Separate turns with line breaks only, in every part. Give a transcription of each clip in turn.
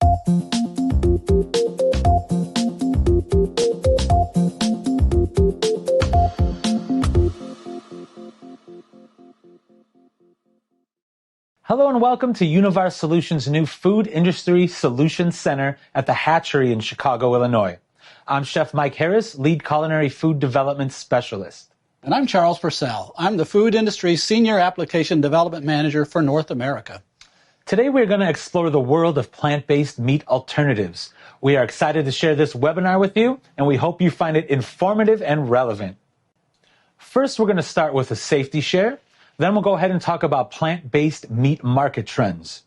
Hello and welcome to Univar Solutions' new Food Industry Solutions Center at the Hatchery in Chicago, Illinois. I'm Chef Mike Harris, Lead Culinary Food Development Specialist.
And I'm Charles Purcell. I'm the Food Industry Senior Application Development Manager for North America.
Today we're going to explore the world of plant-based meat alternatives. We are excited to share this webinar with you, and we hope you find it informative and relevant. First, we're going to start with a safety share. Then we'll go ahead and talk about plant-based meat market trends.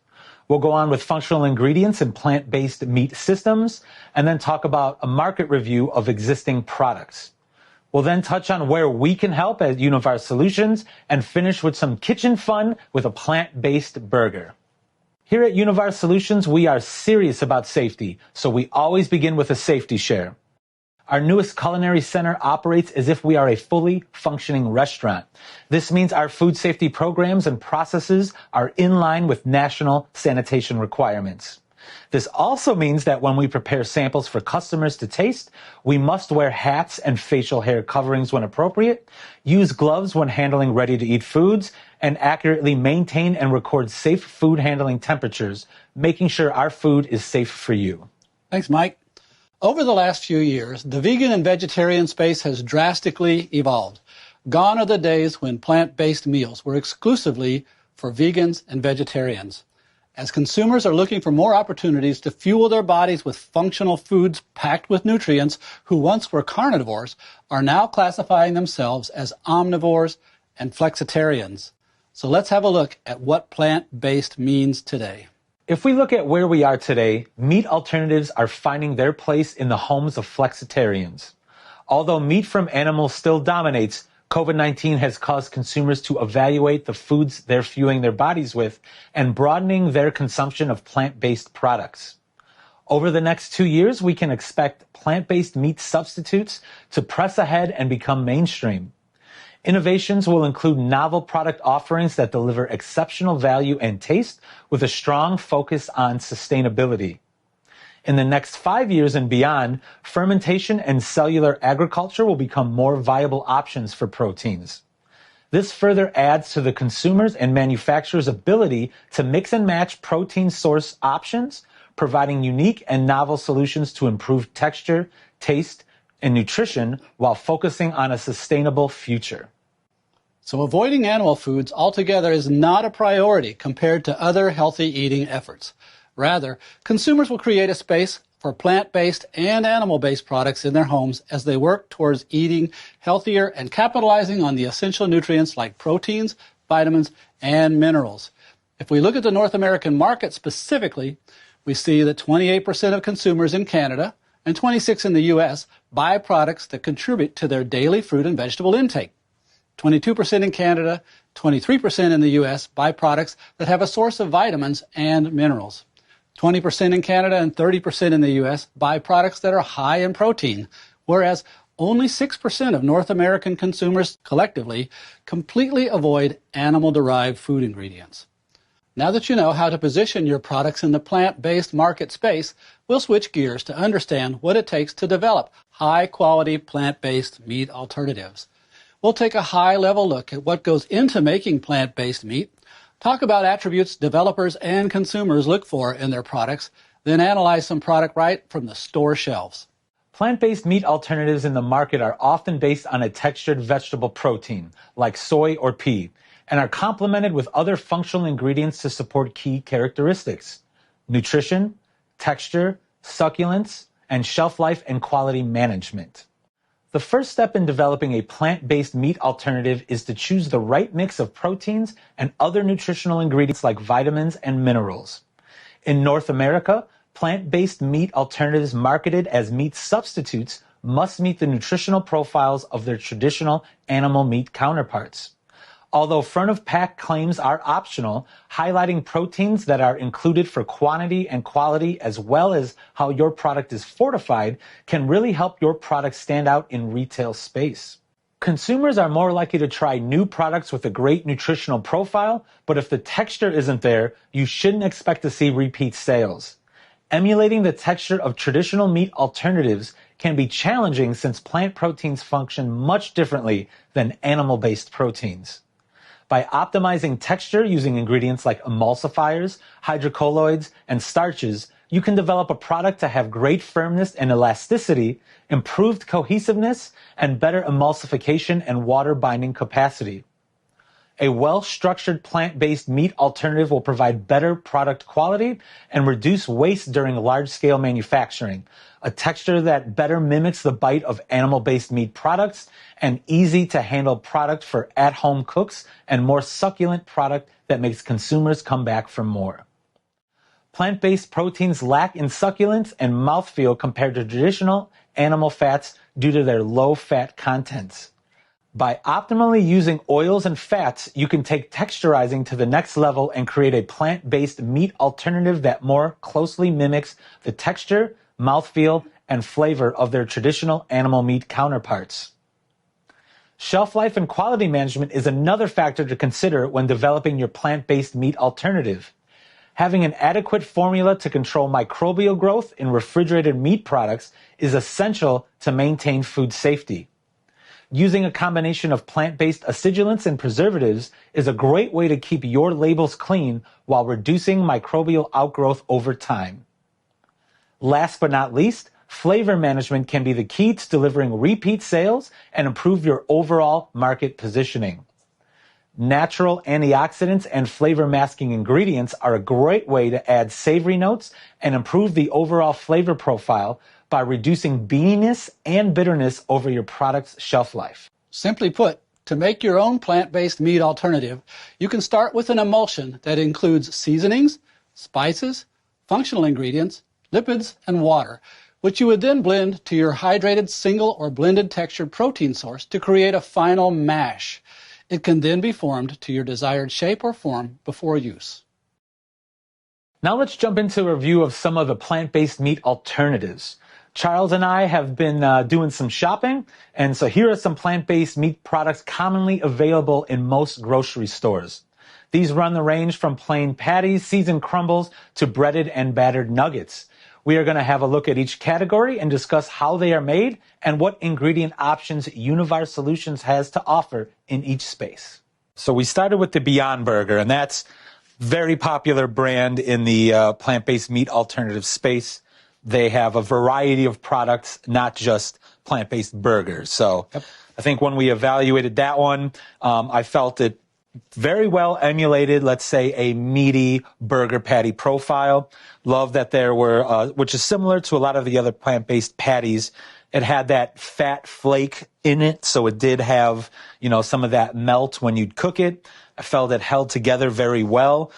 We'll go on with functional ingredients in plant-based meat systems, and then talk about a market review of existing products. We'll then touch on where we can help at Univar Solutions, and finish with some kitchen fun with a plant-based burger. Here at Univar Solutions, we are serious about safety, so we always begin with a safety share. Our newest culinary center operates as if we are a fully functioning restaurant. This means our food safety programs and processes are in line with national sanitation requirements. This also means that when we prepare samples for customers to taste, we must wear hats and facial hair coverings when appropriate, use gloves when handling ready-to-eat foods, and accurately maintain and record safe food handling temperatures, making sure our food is safe for you.
Thanks, Mike. Over the last few years, the vegan and vegetarian space has drastically evolved. Gone are the days when plant-based meals were exclusively for vegans and vegetarians. As consumers are looking for more opportunities to fuel their bodies with functional foods packed with nutrients, who once were carnivores are now classifying themselves as omnivores and flexitarians. So let's have a look at what plant-based means today.
If we look at where we are today, meat alternatives are finding their place in the homes of flexitarians. Although meat from animals still dominates, COVID-19 has caused consumers to evaluate the foods they're fueling their bodies with and broadening their consumption of plant-based products. Over the next 2 years, we can expect plant-based meat substitutes to press ahead and become mainstream. Innovations will include novel product offerings that deliver exceptional value and taste with a strong focus on sustainability. In the next 5 years and beyond, fermentation and cellular agriculture will become more viable options for proteins. This further adds to the consumers' and manufacturers' ability to mix and match protein source options, providing unique and novel solutions to improve texture, taste, and nutrition while focusing on a sustainable future.
So avoiding animal foods altogether is not a priority compared to other healthy eating efforts. Rather, consumers will create a space for plant-based and animal-based products in their homes as they work towards eating healthier and capitalizing on the essential nutrients like proteins, vitamins, and minerals. If we look at the North American market specifically, we see that 28% of consumers in Canada and 26% in the U.S. buy products that contribute to their daily fruit and vegetable intake. 22% in Canada, 23% in the U.S. buy products that have a source of vitamins and minerals. 20% in Canada and 30% in the U.S. buy products that are high in protein, whereas only 6% of North American consumers collectively completely avoid animal-derived food ingredients. Now that you know how to position your products in the plant-based market space, we'll switch gears to understand what it takes to develop high-quality plant-based meat alternatives. We'll take a high-level look at what goes into making plant-based meat, talk about attributes developers and consumers look for in their products, then analyze some product right from the store shelves.
Plant-based meat alternatives in the market are often based on a textured vegetable protein, like soy or pea, and are complemented with other functional ingredients to support key characteristics: nutrition, texture, succulence, and shelf life and quality management. The first step in developing a plant-based meat alternative is to choose the right mix of proteins and other nutritional ingredients like vitamins and minerals. In North America, plant-based meat alternatives marketed as meat substitutes must meet the nutritional profiles of their traditional animal meat counterparts. Although front-of-pack claims are optional, highlighting proteins that are included for quantity and quality as well as how your product is fortified can really help your product stand out in retail space. Consumers are more likely to try new products with a great nutritional profile, but if the texture isn't there, you shouldn't expect to see repeat sales. Emulating the texture of traditional meat alternatives can be challenging since plant proteins function much differently than animal-based proteins. By optimizing texture using ingredients like emulsifiers, hydrocolloids, and starches, you can develop a product to have great firmness and elasticity, improved cohesiveness, and better emulsification and water binding capacity. A well-structured plant-based meat alternative will provide better product quality and reduce waste during large-scale manufacturing, a texture that better mimics the bite of animal-based meat products, and easy-to-handle product for at-home cooks, and more succulent product that makes consumers come back for more. Plant-based proteins lack in succulence and mouthfeel compared to traditional animal fats due to their low-fat contents. By optimally using oils and fats, you can take texturizing to the next level and create a plant-based meat alternative that more closely mimics the texture, mouthfeel, and flavor of their traditional animal meat counterparts. Shelf life and quality management is another factor to consider when developing your plant-based meat alternative. Having an adequate formula to control microbial growth in refrigerated meat products is essential to maintain food safety. Using a combination of plant-based acidulants and preservatives is a great way to keep your labels clean while reducing microbial outgrowth over time. Last but not least, flavor management can be the key to delivering repeat sales and improve your overall market positioning. Natural antioxidants and flavor masking ingredients are a great way to add savory notes and improve the overall flavor profile by reducing beaniness and bitterness over your product's shelf life.
Simply put, to make your own plant-based meat alternative, you can start with an emulsion that includes seasonings, spices, functional ingredients, lipids, and water, which you would then blend to your hydrated single or blended textured protein source to create a final mash. It can then be formed to your desired shape or form before use.
Now let's jump into a review of some of the plant-based meat alternatives. Charles and I have been doing some shopping, and so here are some plant-based meat products commonly available in most grocery stores. These run the range from plain patties, seasoned crumbles, to breaded and battered nuggets. We are going to have a look at each category and discuss how they are made and what ingredient options Univar Solutions has to offer in each space. So we started with the Beyond Burger, and that's a very popular brand in the plant-based meat alternative space. They have a variety of products, not just plant-based burgers. So I think when we evaluated that one, I felt it very well emulated, let's say, a meaty burger patty profile. Love that there were, which is similar to a lot of the other plant-based patties. It had that fat flake in it, so it did have, some of that melt when you'd cook it. I felt it held together very well.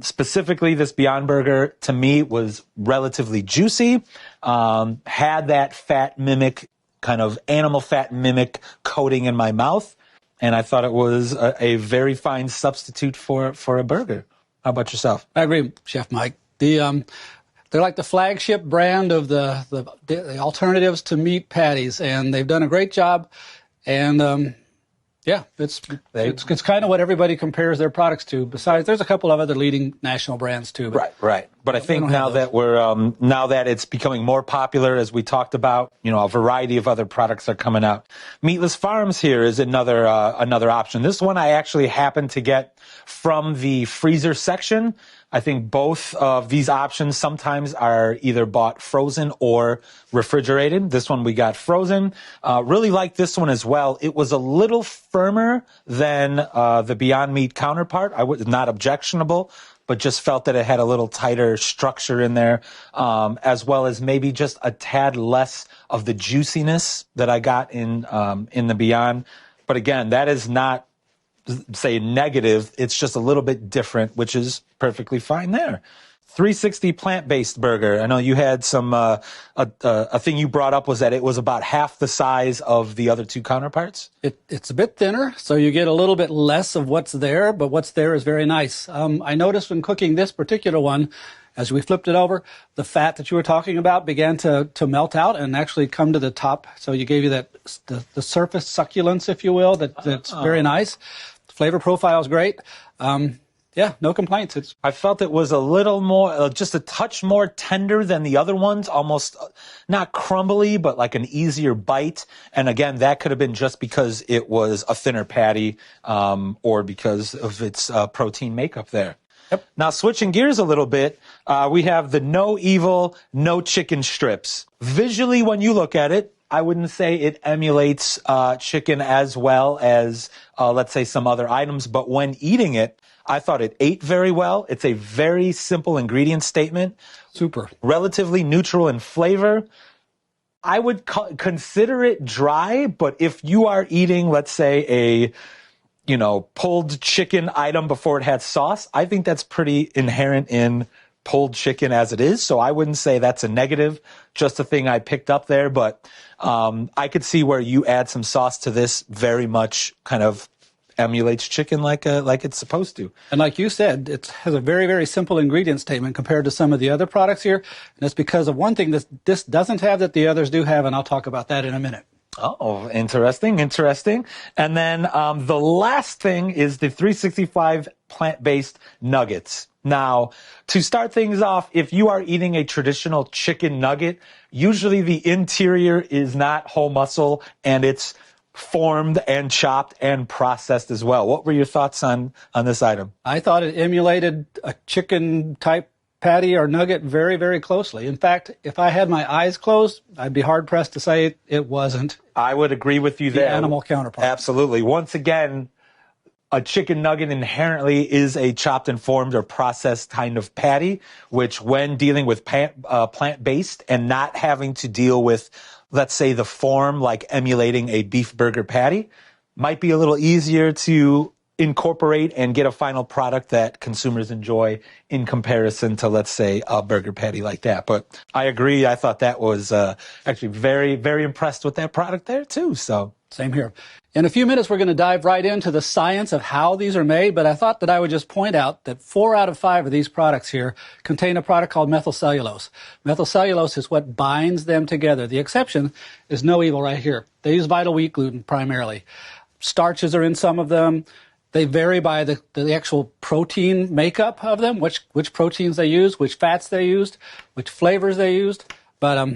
Specifically, this Beyond Burger, to me, was relatively juicy, had that fat mimic, kind of animal fat mimic coating in my mouth, and I thought it was a very fine substitute for a burger. How about yourself?
I agree, Chef Mike. They're like the flagship brand of the alternatives to meat patties, and they've done a great job. And it's kind of what everybody compares their products to. Besides, there's a couple of other leading national brands too.
Right. But I think now that it's becoming more popular, as we talked about, a variety of other products are coming out. Meatless Farms here is another option. This one I actually happened to get from the freezer section. I think both of these options sometimes are either bought frozen or refrigerated. This one we got frozen. Really like this one as well. It was a little firmer than the Beyond Meat counterpart. I was not objectionable, but just felt that it had a little tighter structure in there, as well as maybe just a tad less of the juiciness that I got in the Beyond. But again, that is not say negative, it's just a little bit different, which is perfectly fine there. 360 plant-based burger. I know you had some, a thing you brought up was that it was about half the size of the other two counterparts.
It's a bit thinner, so you get a little bit less of what's there, but what's there is very nice. I noticed when cooking this particular one, as we flipped it over, the fat that you were talking about began to melt out and actually come to the top. So you gave you the surface succulence, if you will, that's very nice. Flavor profile is great. Yeah, no complaints.
I felt it was a little more, just a touch more tender than the other ones, almost not crumbly, but like an easier bite. And again, that could have been just because it was a thinner patty, or because of its protein makeup there.
Yep.
Now, switching gears a little bit, we have the No Evil, No Chicken strips. Visually, when you look at it, I wouldn't say it emulates chicken as well as, let's say, some other items. But when eating it, I thought it ate very well. It's a very simple ingredient statement.
Super.
Relatively neutral in flavor. I would consider it dry, but if you are eating, let's say, a pulled chicken item before it had sauce, I think that's pretty inherent in pulled chicken as it is. So I wouldn't say that's a negative, just a thing I picked up there. But I could see where you add some sauce to this, very much kind of emulates chicken like it's supposed to.
And like you said, it has a very, very simple ingredient statement compared to some of the other products here. And that's because of one thing that this doesn't have that the others do have, and I'll talk about that in a minute.
Oh, interesting. And then the last thing is the 365 plant-based nuggets. Now, to start things off, if you are eating a traditional chicken nugget, usually the interior is not whole muscle, and it's formed and chopped and processed as well. What were your thoughts on this item?
I thought it emulated a chicken type patty or nugget very, very closely. In fact, if I had my eyes closed, I'd be hard pressed to say it wasn't.
I would agree with you there.
The animal counterpart.
Absolutely. Once again, a chicken nugget inherently is a chopped and formed or processed kind of patty, which when dealing with plant-based and not having to deal with, let's say, the form like emulating a beef burger patty, might be a little easier to incorporate and get a final product that consumers enjoy in comparison to, let's say, a burger patty like that. But I agree. I thought that was actually very, very impressed with that product there too. So
same here. In a few minutes, we're going to dive right into the science of how these are made, but I thought that I would just point out that 4 out of 5 of these products here contain a product called methylcellulose. Methylcellulose is what binds them together. The exception is No Evil right here. They use vital wheat gluten primarily. Starches are in some of them. They vary by the actual protein makeup of them, which proteins they use, which fats they used, which flavors they used. But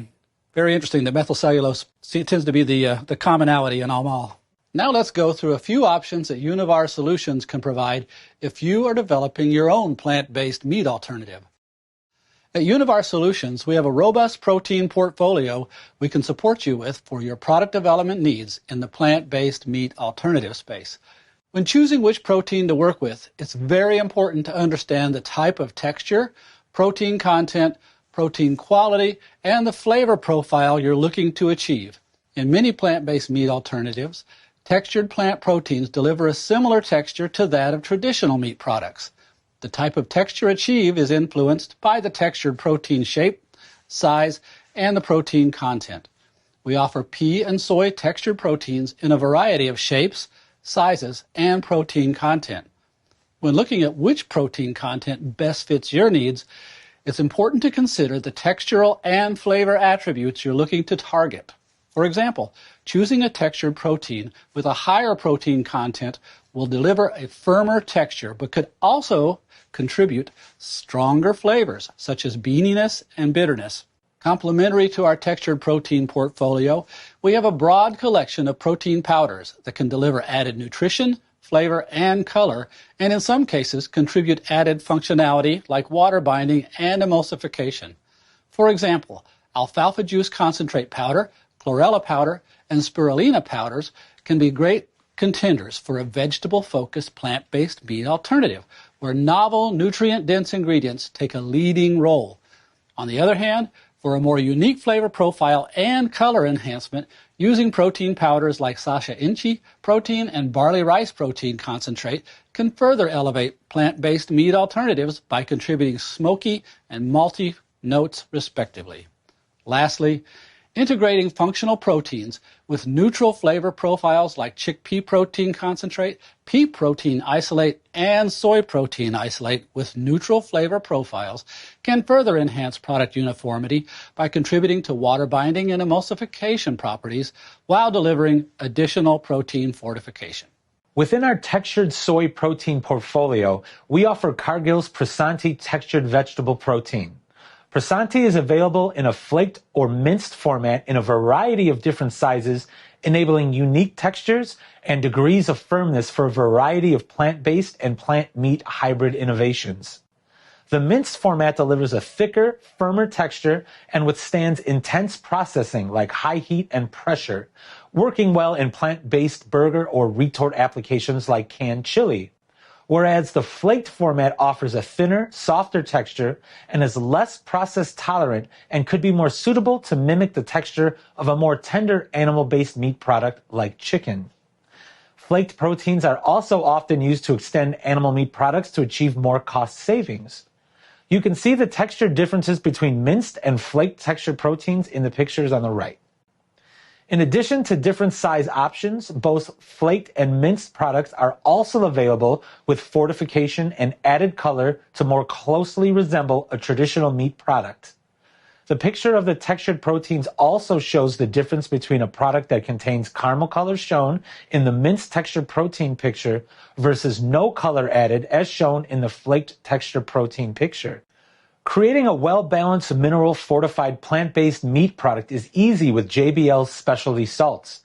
very interesting that methylcellulose tends to be the commonality in them all. Now let's go through a few options that Univar Solutions can provide if you are developing your own plant-based meat alternative. At Univar Solutions, we have a robust protein portfolio we can support you with for your product development needs in the plant-based meat alternative space. When choosing which protein to work with, it's very important to understand the type of texture, protein content, protein quality, and the flavor profile you're looking to achieve. In many plant-based meat alternatives, textured plant proteins deliver a similar texture to that of traditional meat products. The type of texture achieved is influenced by the textured protein shape, size, and the protein content. We offer pea and soy textured proteins in a variety of shapes, sizes, and protein content. When looking at which protein content best fits your needs, it's important to consider the textural and flavor attributes you're looking to target. For example, choosing a textured protein with a higher protein content will deliver a firmer texture, but could also contribute stronger flavors, such as beaniness and bitterness. Complementary to our textured protein portfolio, we have a broad collection of protein powders that can deliver added nutrition, flavor, and color, and in some cases contribute added functionality like water binding and emulsification. For example, alfalfa juice concentrate powder, chlorella powder, and spirulina powders can be great contenders for a vegetable-focused plant-based meat alternative, where novel, nutrient-dense ingredients take a leading role. On the other hand, for a more unique flavor profile and color enhancement, using protein powders like Sasha Inchi protein and barley rice protein concentrate can further elevate plant-based meat alternatives by contributing smoky and malty notes respectively. Lastly, integrating functional proteins with neutral flavor profiles like chickpea protein concentrate, pea protein isolate, and soy protein isolate with neutral flavor profiles can further enhance product uniformity by contributing to water binding and emulsification properties while delivering additional protein fortification.
Within our textured soy protein portfolio, we offer Cargill's Prasanthi textured vegetable protein. Prasanthi is available in a flaked or minced format in a variety of different sizes, enabling unique textures and degrees of firmness for a variety of plant-based and plant-meat hybrid innovations. The minced format delivers a thicker, firmer texture and withstands intense processing like high heat and pressure, working well in plant-based burger or retort applications like canned chili. Whereas the flaked format offers a thinner, softer texture and is less process tolerant and could be more suitable to mimic the texture of a more tender animal-based meat product like chicken. Flaked proteins are also often used to extend animal meat products to achieve more cost savings. You can see the texture differences between minced and flaked textured proteins in the pictures on the right. In addition to different size options, both flaked and minced products are also available with fortification and added color to more closely resemble a traditional meat product. The picture of the textured proteins also shows the difference between a product that contains caramel color shown in the minced textured protein picture versus no color added as shown in the flaked textured protein picture. Creating a well-balanced mineral fortified plant-based meat product is easy with JBL's specialty salts.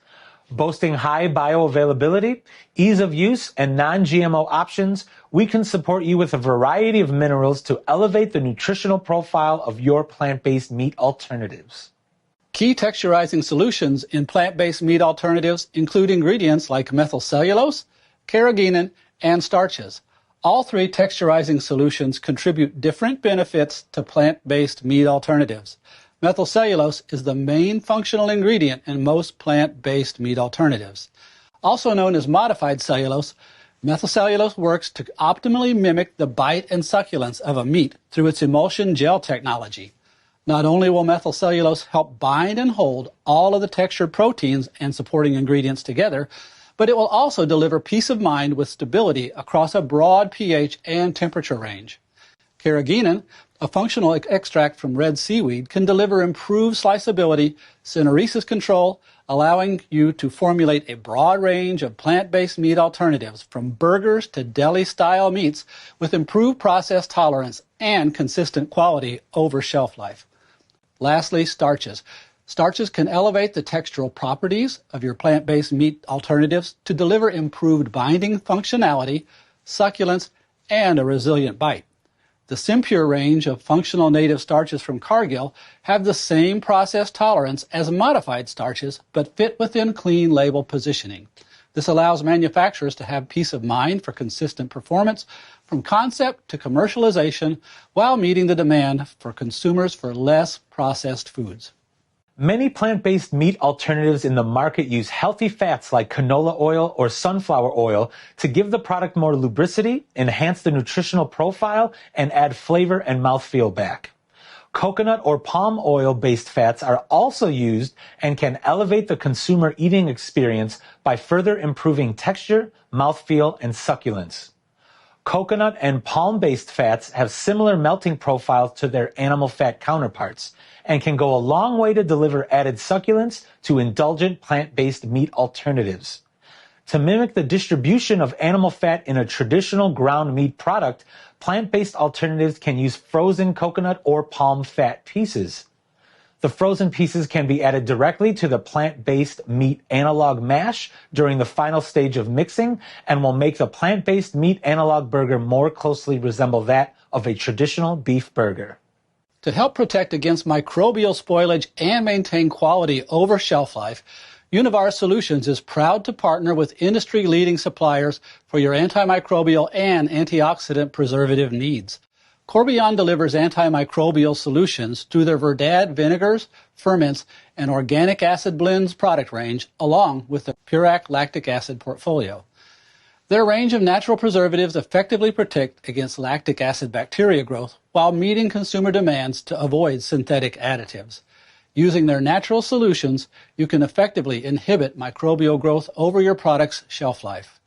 Boasting high bioavailability, ease of use, and non-GMO options, we can support you with a variety of minerals to elevate the nutritional profile of your plant-based meat alternatives.
Key texturizing solutions in plant-based meat alternatives include ingredients like methylcellulose, carrageenan, and starches. All three texturizing solutions contribute different benefits to plant-based meat alternatives. Methylcellulose is the main functional ingredient in most plant-based meat alternatives. Also known as modified cellulose, methylcellulose works to optimally mimic the bite and succulence of a meat through its emulsion gel technology. Not only will methylcellulose help bind and hold all of the textured proteins and supporting ingredients together, but it will also deliver peace of mind with stability across a broad pH and temperature range. Carrageenan, a functional extract from red seaweed, can deliver improved sliceability, syneresis control, allowing you to formulate a broad range of plant-based meat alternatives from burgers to deli-style meats with improved process tolerance and consistent quality over shelf life. Lastly, starches. Starches can elevate the textural properties of your plant-based meat alternatives to deliver improved binding functionality, succulence, and a resilient bite. The Simpure range of functional native starches from Cargill have the same process tolerance as modified starches, but fit within clean label positioning. This allows manufacturers to have peace of mind for consistent performance from concept to commercialization while meeting the demand for consumers for less processed foods.
Many plant-based meat alternatives in the market use healthy fats like canola oil or sunflower oil to give the product more lubricity, enhance the nutritional profile, and add flavor and mouthfeel back. Coconut or palm oil-based fats are also used and can elevate the consumer eating experience by further improving texture, mouthfeel, and succulence. Coconut and palm-based fats have similar melting profiles to their animal fat counterparts and can go a long way to deliver added succulence to indulgent plant-based meat alternatives. To mimic the distribution of animal fat in a traditional ground meat product, plant-based alternatives can use frozen coconut or palm fat pieces. The frozen pieces can be added directly to the plant-based meat analog mash during the final stage of mixing and will make the plant-based meat analog burger more closely resemble that of a traditional beef burger.
To help protect against microbial spoilage and maintain quality over shelf life, Univar Solutions is proud to partner with industry-leading suppliers for your antimicrobial and antioxidant preservative needs. Corbion delivers antimicrobial solutions through their Verdad vinegars, ferments, and organic acid blends product range, along with the Purac lactic acid portfolio. Their range of natural preservatives effectively protect against lactic acid bacteria growth while meeting consumer demands to avoid synthetic additives. Using their natural solutions, you can effectively inhibit microbial growth over your product's shelf life.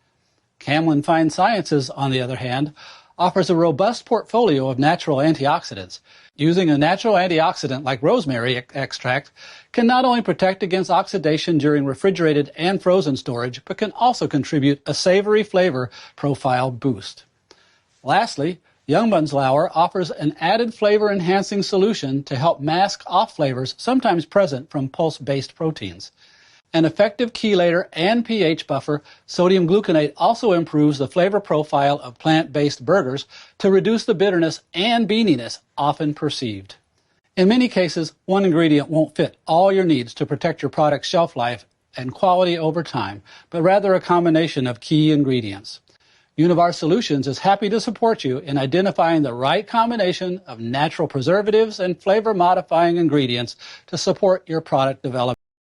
Camlin Fine Sciences, on the other hand, offers a robust portfolio of natural antioxidants. Using a natural antioxidant like rosemary extract can not only protect against oxidation during refrigerated and frozen storage, but can also contribute a savory flavor profile boost. Lastly, Jungmannsblauer offers an added flavor-enhancing solution to help mask off flavors sometimes present from pulse-based proteins. An effective chelator and pH buffer, sodium gluconate also improves the flavor profile of plant-based burgers to reduce the bitterness and beaniness often perceived. In many cases, one ingredient won't fit all your needs to protect your product's shelf life and quality over time, but rather a combination of key ingredients. Univar Solutions is happy to support you in identifying the right combination of natural preservatives and flavor-modifying ingredients to support your product development.